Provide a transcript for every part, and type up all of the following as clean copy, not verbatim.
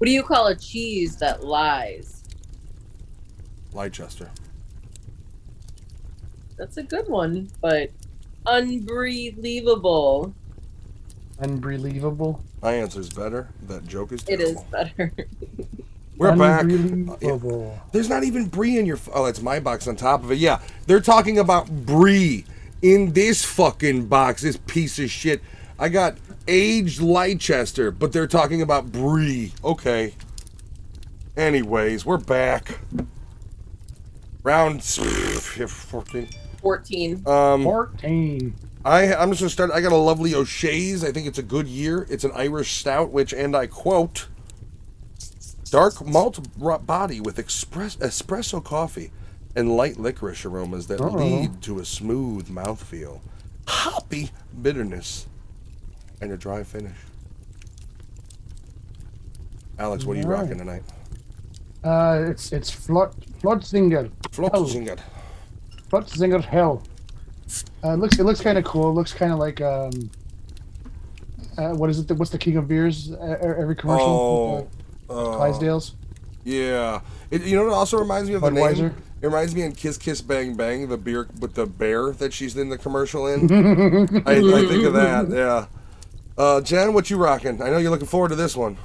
What do you call a cheese that lies? Leicester. That's a good one, but unbelievable. Unbelievable. My answer's better. That joke is It is terrible. better. We're back. Yeah. Unbelievable. There's not even brie in your. Oh, that's my box on top of it. Yeah, they're talking about brie in this fucking box. This piece of shit. I got aged Leicester, but they're talking about brie. Okay. Anyways, we're back. Round 14. 14. 14. I'm just gonna start. I got a lovely O'Shea's. I think it's a good year. It's an Irish stout, which, and I quote, dark malt body with espresso coffee and light licorice aromas that lead to a smooth mouthfeel, hoppy bitterness, and a dry finish. Alex, what are you rocking tonight? It's Flotzinger. Flotzinger. Flotzinger Hell. It looks kind of cool. It looks kind of like what is it? What's the king of beers? Every commercial. Clydesdales. Yeah. You know what? It also reminds me of the Budweiser. name. It reminds me in Kiss Kiss Bang Bang, the beer with the bear that she's in the commercial in. I think of that. Yeah. Jen, what you rocking? I know you're looking forward to this one.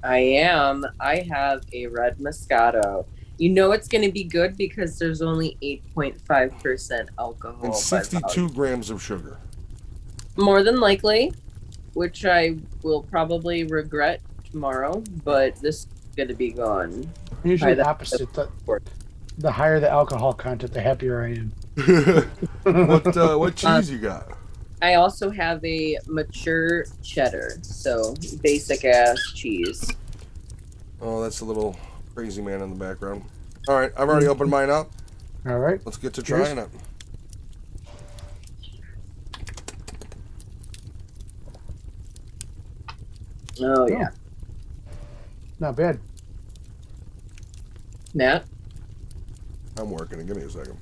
I am. I have a red Moscato. You know it's going to be good because there's only 8.5% alcohol. And 62 grams of sugar. More than likely, which I will probably regret tomorrow, but this is going to be gone. Usually the opposite. The higher the alcohol content, the happier I am. What cheese you got? I also have a mature cheddar, so basic ass cheese. Oh, that's a little crazy man in the background. All right, I've already opened mine up. All right. Let's get to trying it. Oh, yeah. Not bad. Matt? I'm working it. Give me a second.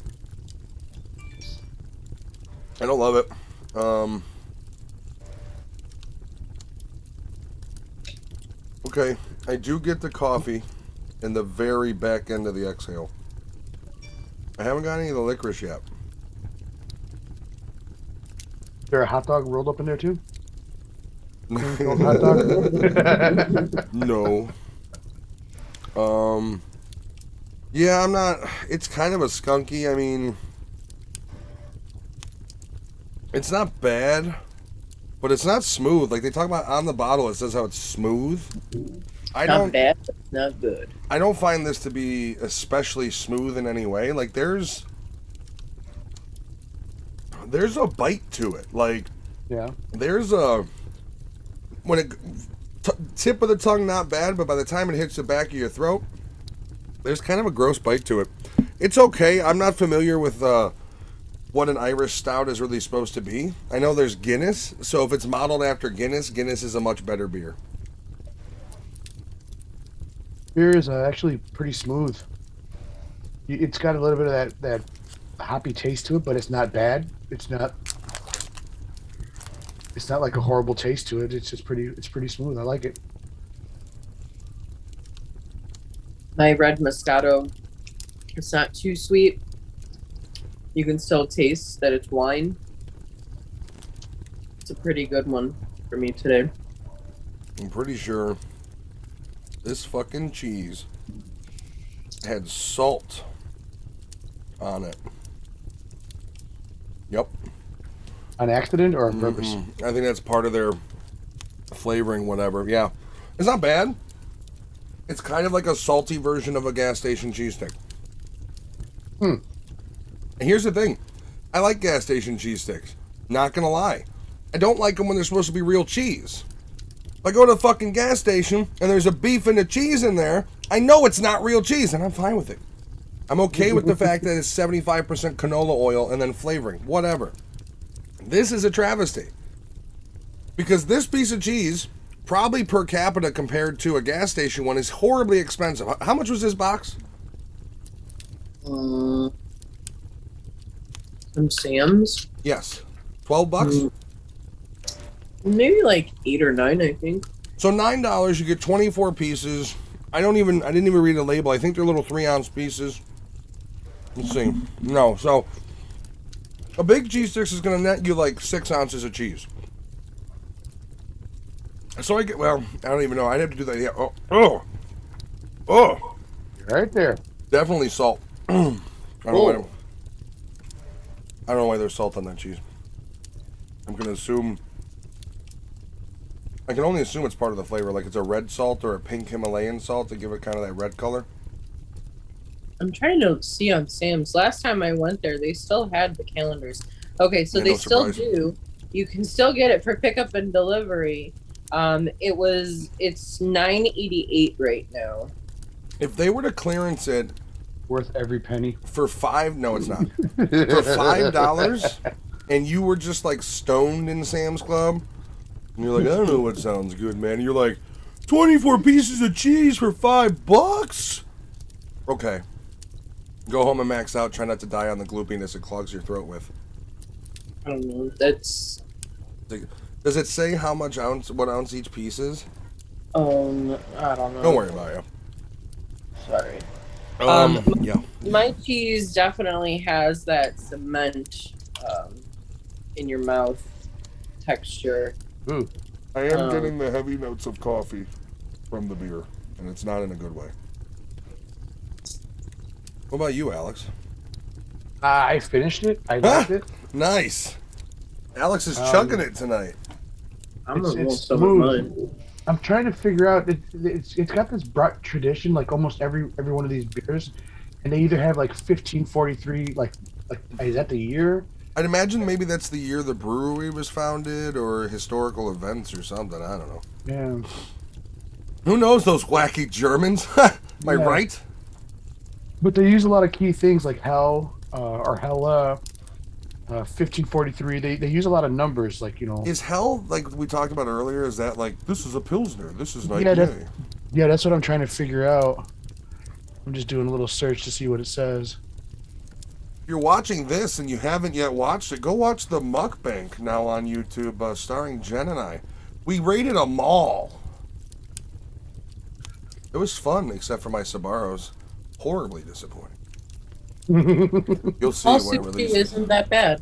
I don't love it. Okay, I do get the coffee in the very back end of the exhale. I haven't got any of the licorice yet. Is there a hot dog rolled up in there too? Hot dog? No. Yeah, I'm not. It's kind of a skunky. I mean, it's not bad, but it's not smooth. Like they talk about on the bottle, it says how it's smooth. Not bad, but not good. I don't find this to be especially smooth in any way. Like there's a bite to it. Like yeah, there's a tip of the tongue not bad, but by the time it hits the back of your throat, there's kind of a gross bite to it. It's okay. I'm not familiar with what an Irish stout is really supposed to be. I know there's Guinness, so if it's modeled after Guinness, Guinness is a much better beer. beer is actually pretty smooth. It's got a little bit of that hoppy taste to it, but it's not bad. It's not like a horrible taste to it. It's pretty smooth. I like it. My red Moscato, it's not too sweet. You can still taste that it's wine. It's a pretty good one for me today. I'm pretty sure this fucking cheese had salt on it. Yep. On accident or on purpose? I think that's part of their flavoring, whatever. Yeah. It's not bad. It's kind of like a salty version of a gas station cheese stick. And here's the thing. I like gas station cheese sticks. Not gonna lie. I don't like them when they're supposed to be real cheese. If I go to a fucking gas station and there's a beef and a cheese in there, I know it's not real cheese and I'm fine with it. I'm okay with the fact that it's 75% canola oil and then flavoring. Whatever. This is a travesty. Because this piece of cheese, probably per capita compared to a gas station one, is horribly expensive. How much was this box? From Sam's? Yes. $12? Maybe like 8 or 9, I think. So $9, you get 24 pieces. I didn't even read the label. I think they're little 3-ounce pieces. Let's see. No, so a big cheese sticks is gonna net you like 6 ounces of cheese. So I don't even know. I'd have to do that. Yeah. Oh, Right there. definitely salt. I don't know why. Oh, I don't know why there's salt on that cheese. I'm gonna assume. I can only assume it's part of the flavor, like it's a red salt or a pink Himalayan salt to give it kind of that red color. I'm trying to see on Sam's. Last time I went there, they still had the calendars. Okay, so Yeah, they no still surprise. do. You can still get it for pickup and delivery. It's 9.88 right now. If they were to clearance it worth every penny. for no, it's not. For $5, and you were just like stoned in Sam's Club, and you're like, I don't know what sounds good, man. And you're like, 24 pieces of cheese for $5? Okay. Go home and max out. Try not to die on the gloopiness it clogs your throat with. I don't know. That's Does it say what ounce each piece is? I don't know. Don't worry about it. Sorry. Yeah. My cheese definitely has that cement in your mouth texture. Ooh, I am Um, getting the heavy notes of coffee from the beer, and it's not in a good way. What about you, Alex? I finished it. I liked it. Nice. Alex is chugging it tonight. I'm It's almost done with mine. smooth. I'm trying to figure out. It's got this broad tradition, like almost every one of these beers, and they either have like 1543, like is that the year? I'd imagine maybe that's the year the brewery was founded, or historical events or something. I don't know. Yeah. Who knows those wacky Germans? Am I Yeah. right? But they use a lot of key things like hell or hella, 1543. They use a lot of numbers, like Is hell, like we talked about earlier, is that like, this is a Pilsner, this is an Yeah, IPA? yeah, that's what I'm trying to figure out. I'm just doing a little search to see what it says. If you're watching this and you haven't yet watched it, go watch the mukbang now on YouTube, starring Jen and I. We rated them all. It was fun, except for my Sabaros. Horribly disappointing. You'll see All it when it sushi releases. isn't that bad.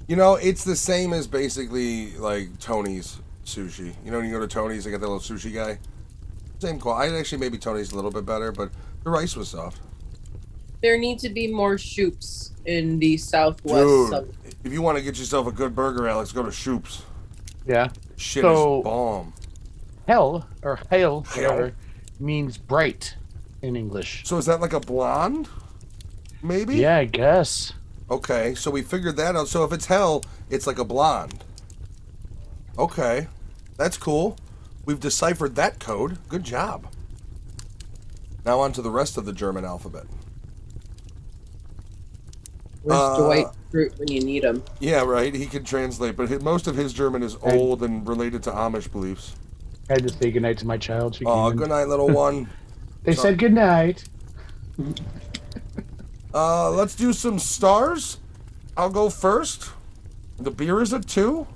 You know, it's the same as basically like Tony's sushi. You know, when you go to Tony's, they got that little sushi guy. Same quality. Actually, maybe Tony's a little bit better, but the rice was soft. There need to be more shoops in the southwest. Dude, if you want to get yourself a good burger, Alex, go to Shoop's. Yeah. Shit So- is bomb. Hell or hail, Hail. whatever, means bright in English. So is that like a blonde? Maybe? Yeah, I guess. Okay, so we figured that out. So if it's hell, it's like a blonde. Okay, that's cool. We've deciphered that code. Good job. Now on to the rest of the German alphabet. Where's Dwight Fruit when you need him? Yeah, right. He can translate, but most of his German is old and related to Amish beliefs. I had to say goodnight to my child. She Oh, came in. good night, little one. They said goodnight. Let's do some stars. I'll go first. The beer is a 2.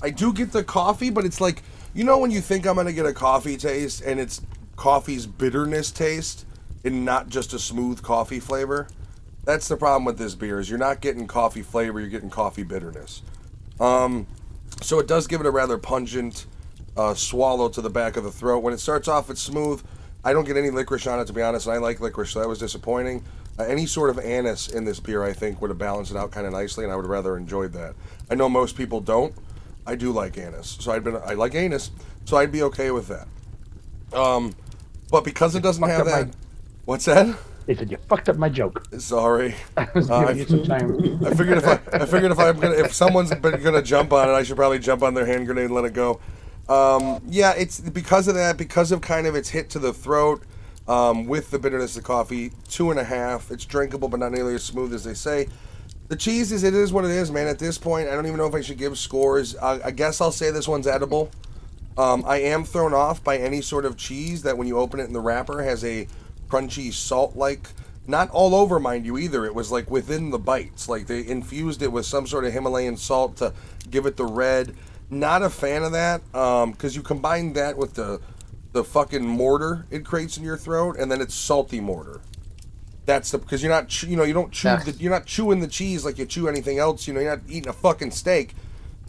I do get the coffee, but it's like, you know when you think I'm going to get a coffee taste and it's coffee's bitterness taste and not just a smooth coffee flavor? That's the problem with this beer, is you're not getting coffee flavor, you're getting coffee bitterness. So it does give it a rather pungent swallow to the back of the throat. When it starts off, it's smooth. I don't get any licorice on it, to be honest, and I like licorice, so that was disappointing. Any sort of anise in this beer, I think, would have balanced it out kind of nicely, and I would have rather enjoyed that. I know most people don't. I do like anise, so I like anise, so I'd be okay with that. But because it doesn't have that, what's that? They said you fucked up my joke. Sorry, I was giving you some time. I figured if someone's gonna jump on it, I should probably jump on their hand grenade and let it go. Yeah, it's because of that, because of kind of its hit to the throat, with the bitterness of coffee. 2.5. It's drinkable, but not nearly as smooth as they say. The cheese it is what it is, man. At this point, I don't even know if I should give scores. I guess I'll say this one's edible. I am thrown off by any sort of cheese that when you open it in the wrapper has a crunchy salt-like, not all over, mind you, either. It was like within the bites. Like they infused it with some sort of Himalayan salt to give it the red. Not a fan of that, because you combine that with the fucking mortar it creates in your throat, and then it's salty mortar. That's the because you're not you don't chew Yeah. you're not chewing the cheese like you chew anything else. You're not eating a fucking steak,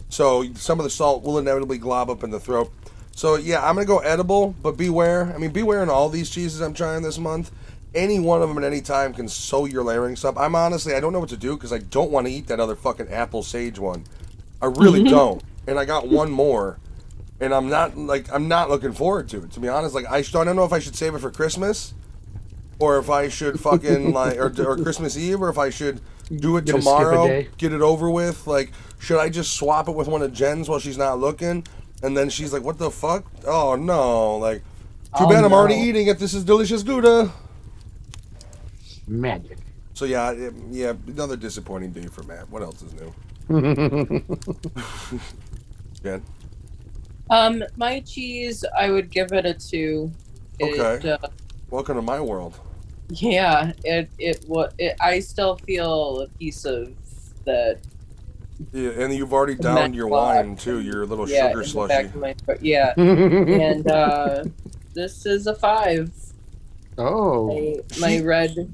so some of the salt will inevitably glob up in the throat. So yeah, I'm gonna go edible, but beware. I mean, beware in all these cheeses I'm trying this month. Any one of them at any time can sew your larynx up. I don't know what to do because I don't want to eat that other fucking apple sage one. I really don't. And I got one more, and I'm not looking forward to it. To be honest, like I don't know if I should save it for Christmas, or if I should fucking like or Christmas Eve, or if I should do it Gonna skip a tomorrow, day. get it over with. Like, should I just swap it with one of Jen's while she's not looking, and then she's like, "What the fuck? Oh no!" Like, too Oh bad I'm already no, eating it. This is delicious Gouda. magic. So yeah, yeah, another disappointing day for Matt. What else is new? Jen? My cheese, I would give it a 2. It, Okay. Welcome to my world. yeah, I still feel a piece of that Yeah, and you've already downed cement your block. wine too. Your little Yeah, sugar in the slushy. back of my throat. Yeah, and this is a 5. Oh, My She- red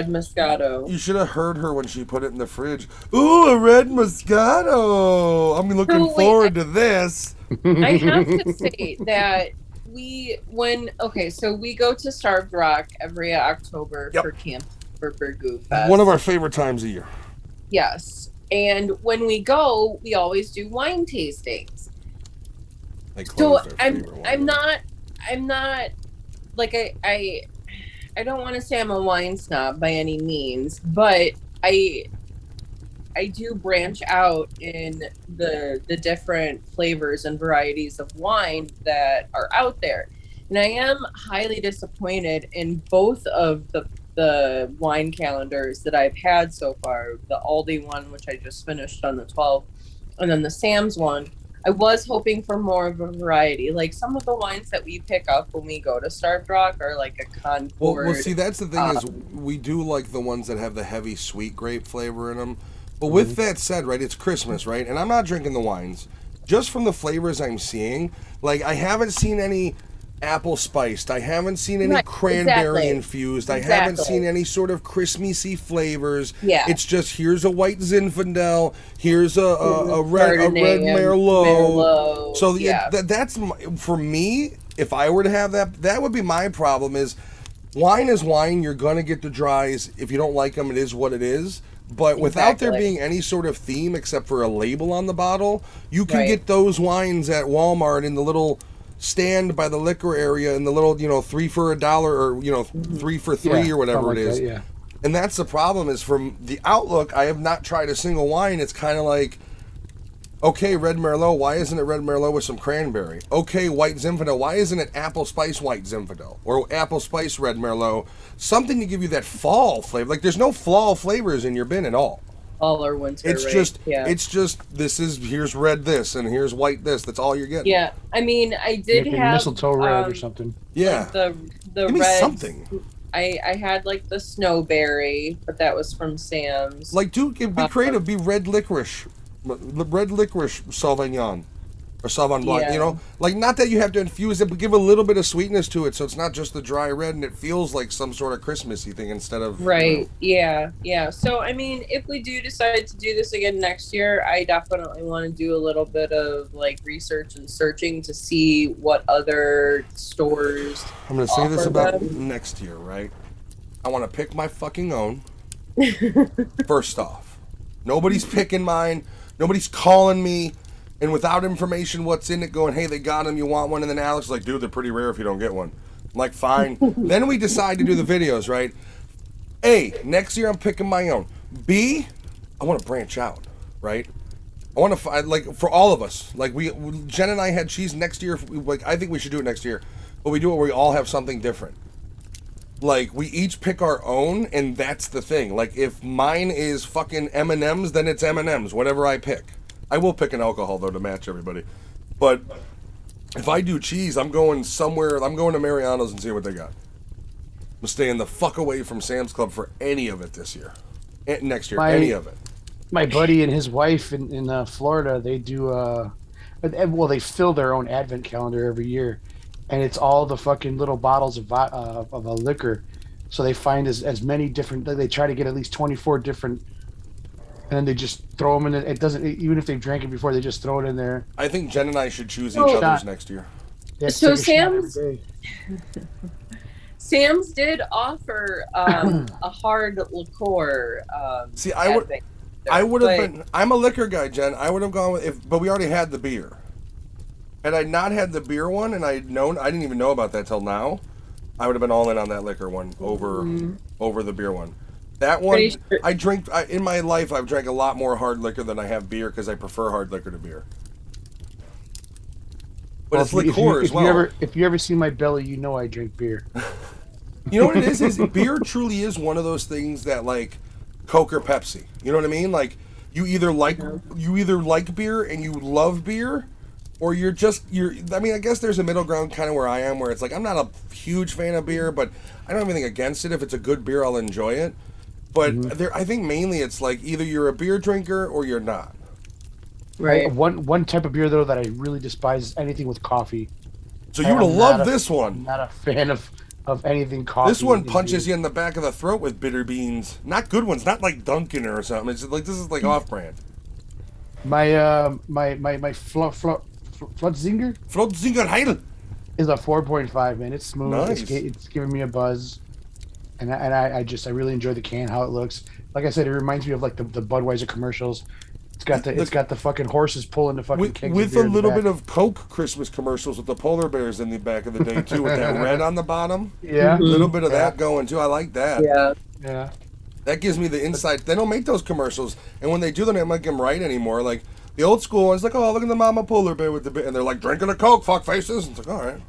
Moscato. You should have heard her when she put it in the fridge. Ooh, a red Moscato. I'm looking wait, forward to this. I have to say that so we go to Starved Rock every October Yep. for Camp for Burgoo Fest. One of our favorite times of year. Yes. And when we go, we always do wine tastings. They So closed their I'm favorite one. I'm not like I don't want to say I'm a wine snob by any means, but I do branch out in the different flavors and varieties of wine that are out there. And I am highly disappointed in both of the wine calendars that I've had so far. The Aldi one, which I just finished on the 12th, and then the Sam's one. I was hoping for more of a variety. Like some of the wines that we pick up when we go to Starved Rock are like a Concord. Well, see, that's the thing is we do like the ones that have the heavy sweet grape flavor in them. But with that said, right, it's Christmas, right? And I'm not drinking the wines. Just from the flavors I'm seeing, like I haven't seen any apple spiced. I haven't seen any Right, cranberry exactly. infused. I haven't Exactly. seen any sort of Christmassy flavors. Yeah. It's just here's a white Zinfandel, here's a red Chardonnay and Merlot. So yeah. that's for me. If I were to have that, that would be my problem. Is wine is wine. You're gonna get the dries. If you don't like them, it is what it is. But without there Exactly. being any sort of theme except for a label on the bottle, you can Right. get those wines at Walmart in the little stand by the liquor area in the little, 3 for $1 or, 3 for 3 Yeah, or whatever something it like is. that, yeah. And that's the problem is from the outlook, I have not tried a single wine. It's kind of like, okay, red Merlot, why isn't it red Merlot with some cranberry? Okay, white Zinfandel, why isn't it apple spice white Zinfandel? Or apple spice red Merlot? Something to give you that fall flavor. Like, there's no fall flavors in your bin at all. All or winter. It's right? just, yeah. here's red this, and here's white this. That's all you're getting. Yeah, I mean, I did Maybe have mistletoe red or um, something. Yeah. like, the Give me reds. something. I had like the snowberry, but that was from Sam's. Like, dude, be creative. Be red licorice. Red licorice Sauvignon. Or Sauvignon Blanc, Yeah. Like, not that you have to infuse it, but give a little bit of sweetness to it so it's not just the dry red and it feels like some sort of Christmassy thing instead of... Right. Yeah. Yeah. So, I mean, if we do decide to do this again next year, I definitely want to do a little bit of like research and searching to see what other stores. I'm going to say this offer about them. next year, right? I want to pick my fucking own. First off, nobody's picking mine. Nobody's calling me. And without information what's in it going, hey, they got them, you want one? And then Alex is like, dude, they're pretty rare if you don't get one. I'm like, fine. Then we decide to do the videos, right? A, next year I'm picking my own. B, I want to branch out, right? I want to find, like, for all of us. Like, Jen and I had cheese next year. Like, I think we should do it next year. But we do it where we all have something different. Like, we each pick our own, and that's the thing. Like, if mine is fucking M&M's, then it's M&M's, whatever I pick. I will pick an alcohol, though, to match everybody. But if I do cheese, I'm going somewhere. I'm going to Mariano's and see what they got. I'm staying the fuck away from Sam's Club for any of it this year. Next year, any of it. My buddy and his wife in Florida, they do Well, they fill their own advent calendar every year, and it's all the fucking little bottles of a liquor. So they find as many different. They try to get at least 24 different, and then they just throw them in. It doesn't even if they've drank it before, they just throw it in there. I think Jen and I should choose each So, other's next year. They have to so take a shot every Sam's day. Sam's did offer a hard liqueur. See, I would have been. I'm a liquor guy, Jen. I would have gone with but we already had the beer. Had I not had the beer one, and I didn't even know about that till now. I would have been all in on that liquor one over the beer one. That one, Sure. I drink in my life. I've drank a lot more hard liquor than I have beer because I prefer hard liquor to beer. But Well, it's liqueur as well. If you ever see my belly, you know I drink beer. You know what it is? Is beer truly is one of those things that like Coke or Pepsi. You know what I mean? Like you either like beer and you love beer, or you're. I mean, I guess there's a middle ground kind of where I am, where it's like I'm not a huge fan of beer, but I don't have anything against it. If it's a good beer, I'll enjoy it. But I think mainly it's like either you're a beer drinker or you're not. Right. One type of beer though that I really despise is anything with coffee. So you would have loved this one. I'm not a fan of anything coffee. This one punches you in the back of the throat with bitter beans. Not good ones. Not like Dunkin' or something. It's like this is like off-brand. My Flutzinger Flotzinger Heidel. is a 4.5, man. It's smooth. Nice. It's giving me a buzz, and I really enjoy the can, how it looks. Like I said, it reminds me of like the Budweiser commercials. It's got the fucking horses pulling the fucking kegs with of beer a in the little back. bit of Coke Christmas commercials with the polar bears in the back of the day too, with that red on the bottom. Yeah, A little bit of that going too. I like that. Yeah. yeah. That gives me the insight. They don't make those commercials, and when they do, they don't make them right anymore. Like the old school ones, like, oh, look at the mama polar bear with the and they're like drinking a Coke, fuck faces. It's like, all right,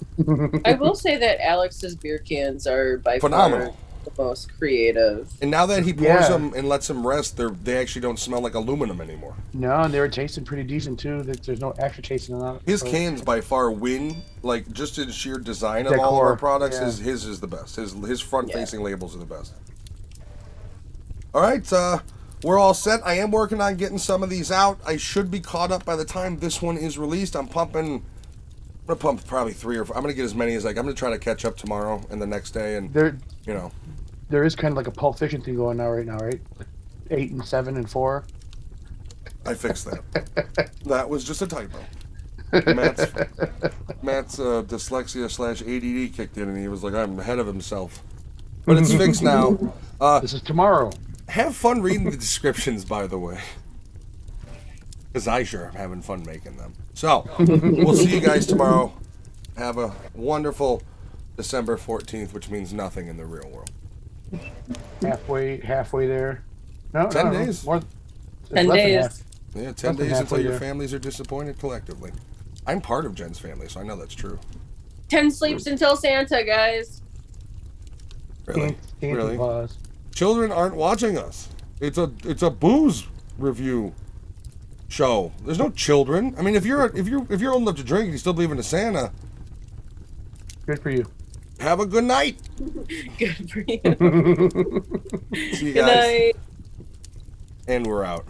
I will say that Alex's beer cans are by phenomenal. far the most creative. And now that he pours them and lets them rest, they actually don't smell like aluminum anymore. No, and they were tasting pretty decent too. There's no after tasting on that. His cans by far win, like just in sheer design of Decor, all of our products. yeah. His is the best. His front facing labels are the best. All right, we're all set. I am working on getting some of these out. I should be caught up by the time this one is released. I'm gonna pump probably 3 or 4. I'm gonna get as many as I'm gonna try to catch up tomorrow and the next day, and there is kind of like a Pulp Fiction thing going on right now, right? Like 8 and 7 and 4. I fixed that. That was just a typo. Matt's dyslexia / ADD kicked in, and he was like, I'm ahead of himself. But it's fixed now. This is tomorrow. Have fun reading the descriptions, by the way. Because I sure am having fun making them. So, we'll see you guys tomorrow. Have a wonderful December 14th, which means nothing in the real world. Halfway there. No, 10 no, days. More, 10 days. Yeah, 10 Less than days until halfway your there. families are disappointed collectively. I'm part of Jen's family, so I know that's true. 10 sleeps until Santa, guys. Really? Santa Really? Claus. Children aren't watching us. It's a booze review show. There's no children. I mean, if you're old enough to drink and you still believe in a Santa, Good for you. have a good night. Good for you. See you Good guys. night. And we're out.